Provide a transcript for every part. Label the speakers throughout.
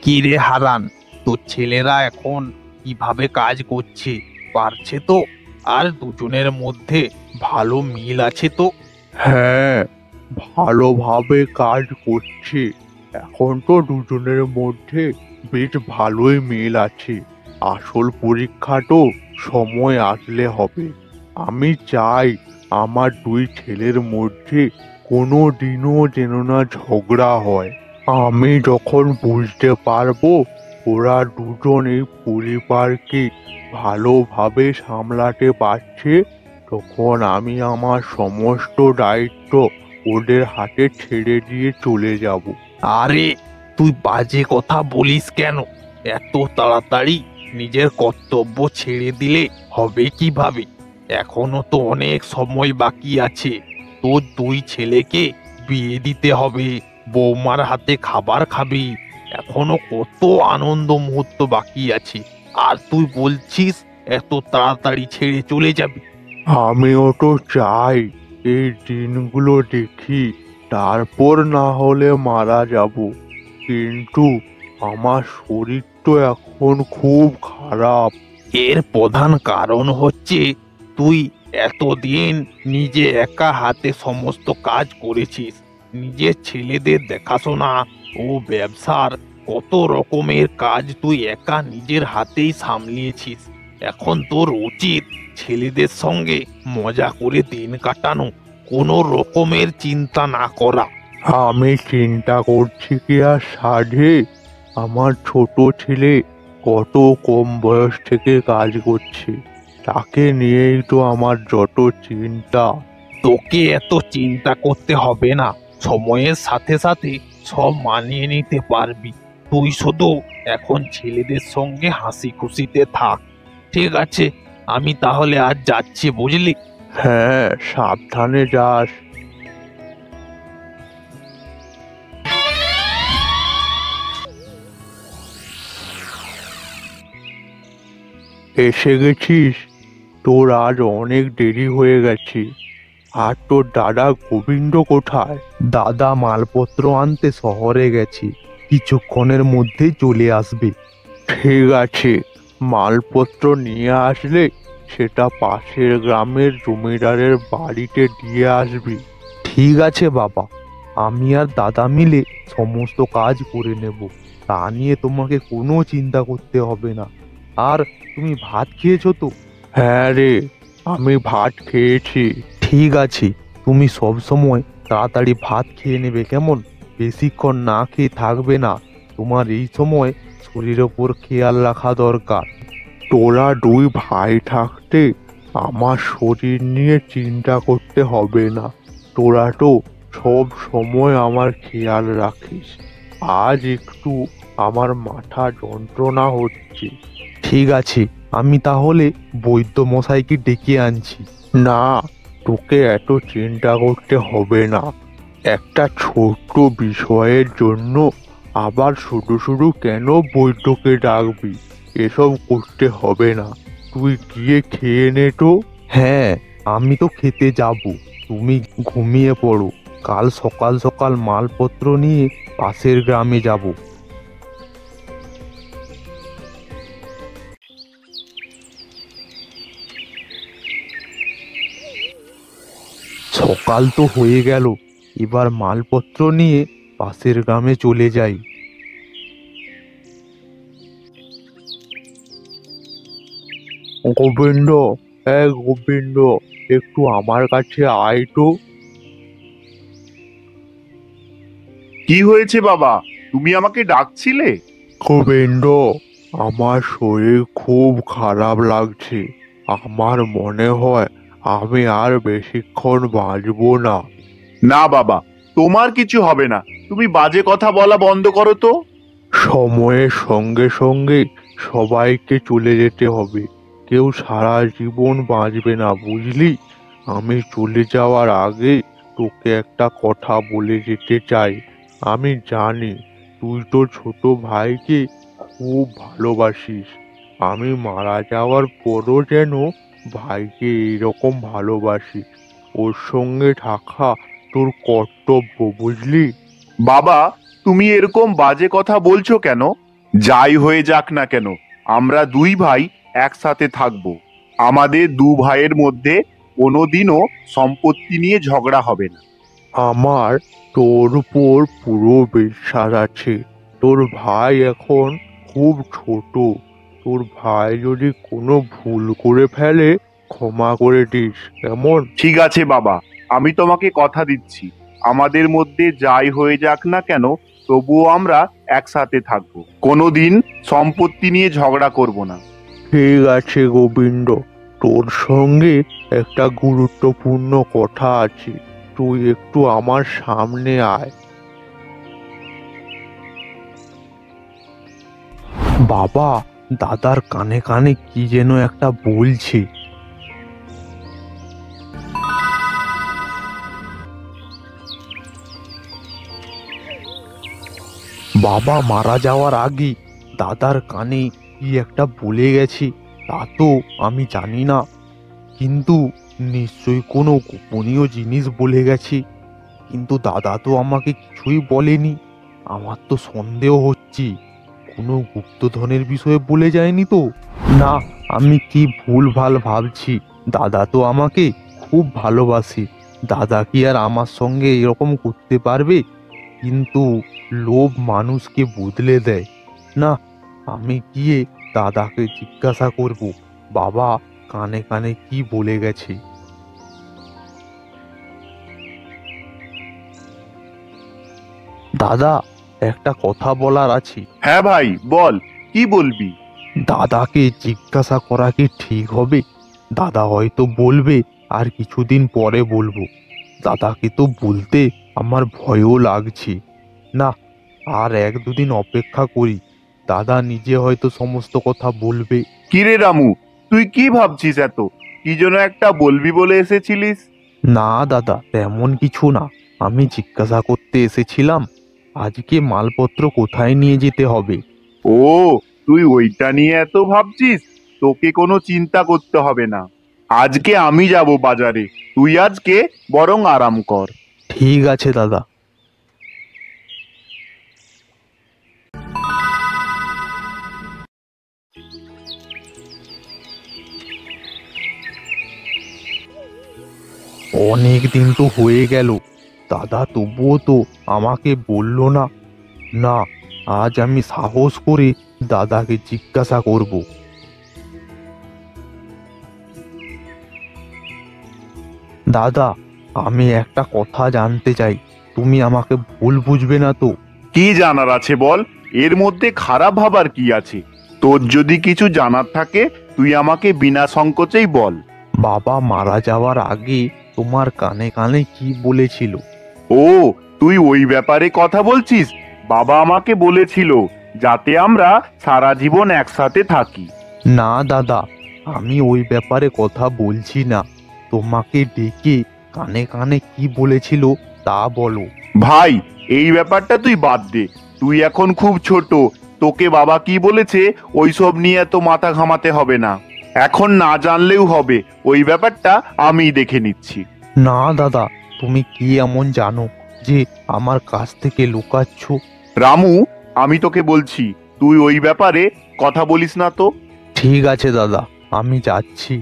Speaker 1: কি রে হারান, তোর ছেলেরা এখন কিভাবে কাজ করছে, পারছে তো? আর দুজনের মধ্যে ভালো মিল আছে তো?
Speaker 2: হ্যাঁ, ভালোভাবে কাজ করছে। এখন তো দুজনের মধ্যে বেশ ভালোই মিল আছে। আসল পরীক্ষা তো সময় আসলে হবে। আমি চাই আমার দুই ছেলের মধ্যে কোনো দিনও যেন না ঝগড়া হয়। আমি যখন বুঝতে পারবো ওরা দুজন এই পরিবারকে ভালোভাবে সামলাতে পারছে, তখন আমি আমার সমস্ত দায়িত্ব ওদের হাতে ছেড়ে দিয়ে চলে যাব।
Speaker 1: আরে, তুই বাজে কথা বলিস কেন? এত তাড়াতাড়ি নিজের কর্তব্য ছেড়ে দিলে হবে কিভাবে? এখনো তো অনেক সময় বাকি আছে। তোর দুই ছেলেকে বিয়ে দিতে হবে, বৌমার হাতে খাবার খাবি। এখনো কত আনন্দ মুহূর্ত বাকি আছে, আর তুই বলছিস এত তাড়াতাড়ি ছেড়ে চলে যাবি?
Speaker 2: আমিও তো চাই এই দিনগুলো দেখি, তারপর না হলে মারা যাব। কিন্তু আমার শরীর তো এখন খুব খারাপ।
Speaker 1: এর প্রধান কারণ হচ্ছে তুই এতদিন নিজে একা হাতে সমস্ত কাজ করেছিস। নিজের ছেলেদের দেখাশোনা ও ব্যবসার কত রকমের কাজ তুই একা নিজের হাতেই সামলিয়েছিস। এখন তোর উচিত ছেলেদের সঙ্গে মজা করে দিন কাটানো, কোনো রকমের চিন্তা না করা।
Speaker 2: আমি চিন্তা করছি কি আর সাধে? আমার ছোট ছেলে কত কম বয়স থেকে কাজ করছে, তাকে নিয়েই তো আমার যত চিন্তা।
Speaker 1: তোকে এত চিন্তা করতে হবে না, সময়ের সাথে সাথে সব মানিয়ে নিতে পারবি। তুই শুধু এখন ছেলেদের সঙ্গে হাসি খুশিতে থাক। ঠিক আছে, আমি তাহলে আজ যাচ্ছি, বুঝলি?
Speaker 2: হ্যাঁ, সাবধানে যাস। এসে গেছিস? তোর আজ অনেক দেরি হয়ে গেছে। আর তোর দাদা গোবিন্দ কোথায়?
Speaker 3: দাদা মালপত্র আনতে শহরে গেছে, কিছুক্ষণের মধ্যেই চলে আসবে।
Speaker 2: ঠিক আছে, মালপত্র নিয়ে আসলে সেটা পাশের গ্রামের জমিদারের বাড়িতে দিয়ে আসবি।
Speaker 3: ঠিক আছে বাবা, আমি আর দাদা মিলে সমস্ত কাজ করে নেব, তা নিয়ে তোমাকে কোনো চিন্তা করতে হবে না। আর তুমি ভাত খেয়েছো তো?
Speaker 2: হ্যাঁ রে, আমি ভাত খেয়েছি।
Speaker 3: ঠিক আছে, তুমি সব সময় তাড়াতাড়ি ভাত খেয়ে নেবে, কেমন? বেশিক্ষণ না খেয়ে থাকবে না। তোমার এই সময় শরীরের ওপর খেয়াল রাখা দরকার।
Speaker 2: তোরা দুই ভাই থাকতে আমার শরীর নিয়ে চিন্তা করতে হবে না। তোরা তো সব সময় আমার খেয়াল রাখিস। আজ একটু আমার মাথা যন্ত্রণা হচ্ছে।
Speaker 3: ঠিক আছে, আমি তাহলে বৈদ্য মশাইকে ডেকে আনছি।
Speaker 2: না, তোকে এত চিন্তা করতে হবে না। একটা ছোট্ট বিষয়ের জন্য আবার শুধু শুধু কেন বৈদ্যকে ডাকবি? এসব করতে হবে না। তুই গিয়ে খেয়ে নে তো।
Speaker 3: হ্যাঁ, আমি তো খেতে যাব, তুমি ঘুমিয়ে পড়ো। কাল সকাল সকাল মালপত্র নিয়ে পাশের গ্রামে যাব। সকাল তো হয়ে গেল, এবার মালপত্র নিয়ে পাশের গ্রামে চলে যাই।
Speaker 2: গোবিন্দ, গোবিন্দ, একটু আমার কাছে আয় তো।
Speaker 4: কি হয়েছে বাবা? তুমি আমাকে ডাকছিলে?
Speaker 2: গোবিন্দ, আমার শরীর খুব খারাপ লাগছে। আমার মনে হয় আমি আর বেশিক্ষণ বাঁচবো না।
Speaker 4: না বাবা, তোমার কিছু হবে না। তুমি বাজে কথা বলা বন্ধ করো তো।
Speaker 2: সময়ের সঙ্গে সঙ্গে সবাইকে চলে যেতে হবে। কেউ সারা জীবন বাঁচবে না, বুঝলি? আমি চলে যাওয়ার আগে তোকে একটা কথা বলে যেতে চাই। আমি জানি তুই তোর ছোট ভাইকে খুব ভালোবাসিস। আমি মারা যাওয়ার পরও যেন ভাইকে এইরকম ভালোবাসিস। ওর সঙ্গে থাকা তোর কর্তব্য, বুঝলি?
Speaker 4: বাবা, তুমি এরকম বাজে কথা বলছো কেন? যাই হয়ে যাক না কেন, আমরা দুই ভাই একসাথে থাকবো। আমাদের দু ভাইয়ের মধ্যে কোনোদিনও সম্পত্তি নিয়ে ঝগড়া হবে না।
Speaker 2: আমার তোর উপর পুরো বিশ্বাস আছে। তোর ভাই এখন খুব ছোট। তোর ভাই যদি কোনো ভুল করে ফেলে ক্ষমা করে দিস, কেমন?
Speaker 4: ঠিক আছে বাবা, আমি তোমাকে কথা দিচ্ছি, আমাদের মধ্যে যাই হয়ে যাক না কেন তবুও আমরা একসাথে থাকবো, কোনোদিন সম্পত্তি নিয়ে ঝগড়া করব না।
Speaker 2: ঠিক আছে গোবিন্দ, তোর সঙ্গে একটা গুরুত্বপূর্ণ কথা আছে। তুই একটু আমার সামনে আয়।
Speaker 3: বাবা, দাদার কানে কানে কি যেন একটা বলছে। বাবা মারা যাওয়ার আগে দাদার কানে কি একটা বলে গেছে, তা তো আমি জানি না, কিন্তু নিশ্চয়ই কোনো গোপনীয় জিনিস বলে গেছে। কিন্তু দাদা তো আমাকে কিছুই বলেনি। আমার তো সন্দেহ হচ্ছে কোনো গুপ্তধনের বিষয়ে বলে যায়নি তো। না, আমি কি ভুলভাল ভাবছি। দাদা তো আমাকে খুব ভালোবাসে। দাদা কি আর আমার সঙ্গে এরকম করতে পারবে? কিন্তু লোভ মানুষকে বদলে দেয়। না, আমি গিয়ে দাদাকে জিজ্ঞাসা করব বাবা কানে কানে কি বলে গেছে। দাদা, একটা কথা বলার আছে।
Speaker 4: হ্যাঁ ভাই বল, কি বলবি?
Speaker 3: দাদাকে জিজ্ঞাসা করা কি ঠিক হবে? দাদা হয়তো বলবে আর কিছুদিন পরে বলবো। দাদাকে তো বলতে আমার ভয়ও লাগছে। না, আর এক দুদিন অপেক্ষা করি। দাদা নিজে হয়তো সমস্ত কথা বলবে।
Speaker 4: কিরে রামু, তুই কি ভাবছিস এত? কি যেন একটা বলবি বলে এসেছিলিস?
Speaker 3: না দাদা, তেমন কিছু না। আমি জিজ্ঞাসা করতে এসেছিলাম আজকে মালপত্র কোথায় নিয়ে যেতে হবে।
Speaker 4: ও, তুই ওইটা নিয়ে এত ভাবছিস? তোকে কোনো চিন্তা করতে হবে না, আজকে আমি যাব বাজারে, তুই আজকে বরং আরাম কর।
Speaker 3: ঠিক আছে দাদা। অনেক দিন তো হয়ে গেল, দাদা তবুও তো আমাকে বলল না। না, আজ আমি সাহস করে দাদাকে জিজ্ঞাসা করব। দাদা, আমি একটা কথা জানতে চাই, তুমি আমাকে ভুল বুঝবে না তো?
Speaker 4: কি জানার আছে বল, এর মধ্যে খারাপ ভাবার কি আছে? তোর যদি কিছু জানার থাকে তুই আমাকে বিনা সংকোচেই বল।
Speaker 3: বাবা মারা যাওয়ার আগে তোমার কানে কানে কি বলেছিল?
Speaker 4: ও, তুই ওই ব্যাপারে কথা বলছিস? বাবা আমাকে বলেছিল যাতে আমরা সারা জীবন একসাথে থাকি।
Speaker 3: না দাদা, আমি ওই ব্যাপারে কথা বলছি না। তোমাকে ডেকে কানে কানে কি বলেছিল তা বলো।
Speaker 4: ভাই, এই ব্যাপারটা তুই বাদ দে, তুই এখন খুব ছোট, তোকে বাবা কি বলেছে ওইসব নিয়ে এত মাথা ঘামাতে হবে না। এখন না জানলেও হবে, ওই ব্যাপারটা আমি দেখে নিচ্ছি।
Speaker 3: না দাদা, তুমি কি এমন জানো যে আমার কাছ থেকে লুকাচ্ছ?
Speaker 4: রামু, আমি তোকে বলছি তুই ওই ব্যাপারে কথা বলিস না তো।
Speaker 3: ঠিক আছে দাদা, আমি যাচ্ছি।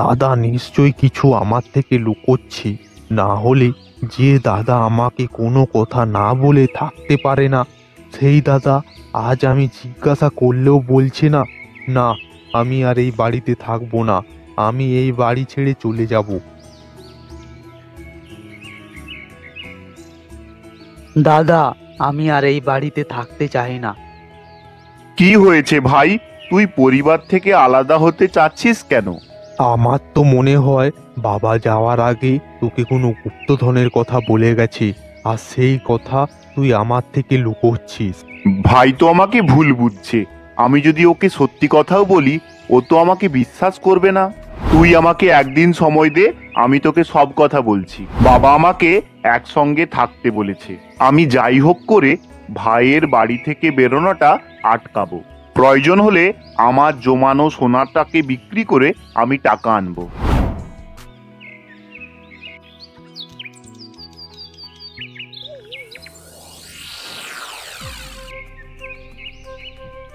Speaker 3: দাদা নিশ্চয়ই কিছু আমার থেকে লুকোচ্ছে। না হলে যে দাদা আমাকে কোনো কথা না বলে থাকতে পারে না, সেই দাদা আজ আমি জিজ্ঞাসা করলেও বলছে না। না, আমি আর এই বাড়িতে থাকবো না। আমি এই বাড়ি ছেড়ে চলে যাব।
Speaker 5: দাদা, আমি আর এই বাড়িতে থাকতে চাই না।
Speaker 4: কি হয়েছে ভাই, তুই পরিবার থেকে আলাদা হতে চাচ্ছিস কেন?
Speaker 3: আমার তো মনে হয় বাবা যাওয়ার আগে তোকে কোনো গুপ্তধনের কথা বলে গেছে, আর সেই কথা তুই আমার থেকে লুকোচ্ছিস।
Speaker 4: ভাই তো আমাকে ভুল বুঝছে, আমি যদি ওকে সত্যি কথাও বলি ও তো আমাকে বিশ্বাস করবে না। তুই আমাকে একদিন সময় দে, আমি তোকে সব কথা বলছি। বাবা আমাকে একসঙ্গে থাকতে বলেছে, আমি যাই হোক করে ভাইয়ের বাড়ি থেকে বেরোনোটা আটকাবো। প্রয়োজন হলে আমার জমানো সোনাটাকে বিক্রি করে আমি টাকা আনবো।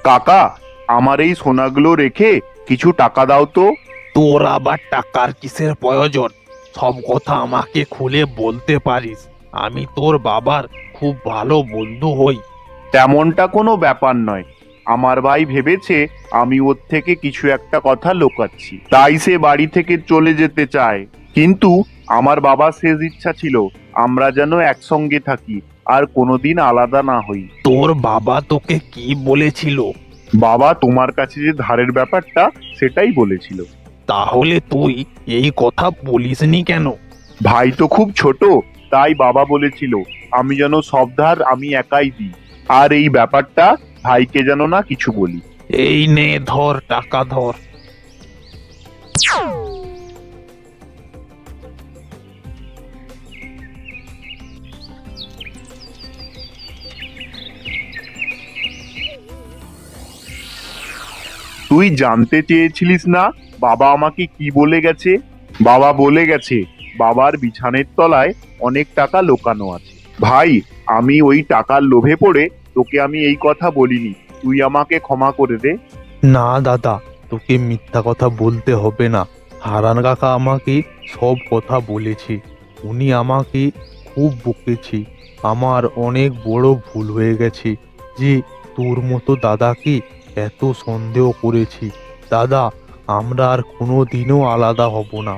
Speaker 4: কাকা, আমার এই সোনাগুলো রেখে কিছু টাকা দাও তো।
Speaker 1: তোর আবার টাকার কিসের প্রয়োজন? সব কথা আমাকে খুলে বলতে পারিস। আমি তোর বাবার খুব ভালো বন্ধু হই।
Speaker 4: তেমনটা কোনো ব্যাপার নয়। আমার ভাই ভেবেছে আমি ওর থেকে কিছু একটা কথা লুকাচ্ছি, তাই সে বাড়ি থেকে চলে যেতে চায়। কিন্তু আমার বাবার শেষ ইচ্ছা ছিল আমরা যেন একসঙ্গে থাকি আর কোনোদিন আলাদা না হই।
Speaker 1: তোর বাবা তোকে কি বলেছিল?
Speaker 4: বাবা তোমার কাছে যে ধারের ব্যাপারটা সেটাই বলেছিল।
Speaker 1: তাহলে তুই এই কথা বলিসনি কেন?
Speaker 4: ভাই তো খুব ছোট, তাই বাবা বলেছিল আমি যেন সব ধার আমি একাই দিই, আর এই ব্যাপারটা ভাইকে যেন না কিছু বলি।
Speaker 1: এই নে, ধর টাকা ধর।
Speaker 4: তুই জানতে চেয়েছিলিস না বাবা আমাকে কি বলে গেছে? বাবা বলে গেছে বাবার বিছানের তলায় অনেক টাকা লুকানো আছে। ভাই, আমি ওই টাকার লোভে পড়ে তোকে আমি এই কথা বলিনি, তুই আমাকে ক্ষমা করে দে।
Speaker 3: না দাদা, তোকে মিথ্যা কথা বলতে হবে না। হারান কাকা আমাকে সব কথা বলেছে। উনি আমাকে খুব বকেছি। আমার অনেক বড় ভুল হয়ে গেছে যে তোর মতো দাদাকে এত সন্দেহ করেছি। দাদা, আমরা আর কোনো দিনও আলাদা হব না।